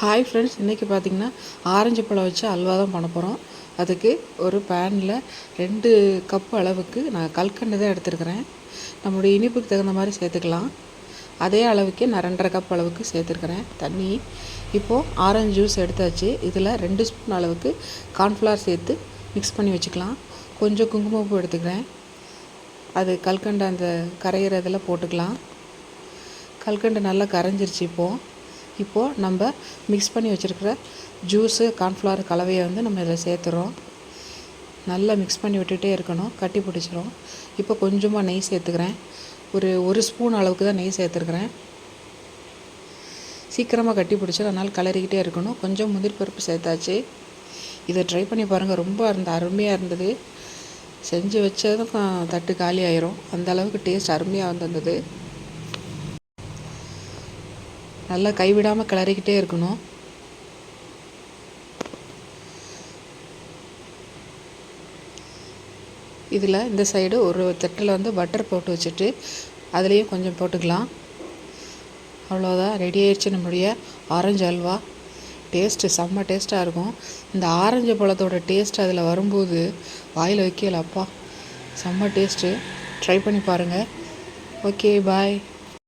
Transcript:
Hi friends, இன்றைக்கி பார்த்திங்கன்னா orange பழம் வச்சு அல்வா தான் பண்ண போகிறோம். அதுக்கு ஒரு பேனில் 2 கப் அளவுக்கு நான் கல்கண்டு தான் எடுத்துருக்கிறேன். நம்மளுடைய இனிப்புக்கு தகுந்த மாதிரி சேர்த்துக்கலாம். அதே அளவுக்கு நான் 2.5 கப் அளவுக்கு சேர்த்துருக்கிறேன் தண்ணி. இப்போது ஆரஞ்சு ஜூஸ் எடுத்தாச்சு. இதில் 2 ஸ்பூன் அளவுக்கு கார்ன்ஃப்ளவர் சேர்த்து மிக்ஸ் பண்ணி வச்சுக்கலாம். கொஞ்சம் குங்குமப்பூ எடுத்துக்கிறேன். அது கல்கண்டு அந்த கரையிறதில் போட்டுக்கலாம். கல்கண்டு நல்லா கரைஞ்சிருச்சு. இப்போது நம்ம மிக்ஸ் பண்ணி வச்சுருக்கிற ஜூஸு கார்ன்ஃப்ளவர் கலவையை நம்ம இதில் சேர்த்துறோம். நல்லா மிக்ஸ் பண்ணி விட்டுகிட்டே இருக்கணும், கட்டி பிடிச்சிரும். இப்போ கொஞ்சமாக நெய் சேர்த்துக்கிறேன். ஒரு ஸ்பூன் அளவுக்கு தான் நெய் சேர்த்துருக்குறேன். சீக்கிரமாக கட்டி பிடிச்சிடும், அதனால் கலரிக்கிட்டே இருக்கணும். கொஞ்சம் முந்திரி பருப்பு சேர்த்தாச்சு. இதை ட்ரை பண்ணி பாருங்கள், ரொம்ப அருமையாக இருந்தது. செஞ்சு வச்சதும் தட்டு காலி ஆயிரும், அந்த அளவுக்கு டேஸ்ட் அருமையாக வந்திருந்தது. நல்லா கைவிடாமல் கிளறிக்கிட்டே இருக்கணும். இதில் இந்த சைடு ஒரு தட்டில் பட்டர் போட்டு வச்சுட்டு அதுலேயும் கொஞ்சம் போட்டுக்கலாம். அவ்வளோதான், ரெடி ஆயிடுச்சு நம்மளுடைய ஆரஞ்சு அல்வா. டேஸ்ட்டு செம்ம டேஸ்ட்டாக இருக்கும். இந்த ஆரஞ்சு பழத்தோட டேஸ்ட் அதில் வரும்போது வாயில் வைக்கல, அப்பா செம்ம டேஸ்ட்டு. ட்ரை பண்ணி பாருங்கள். ஓகே, பாய்.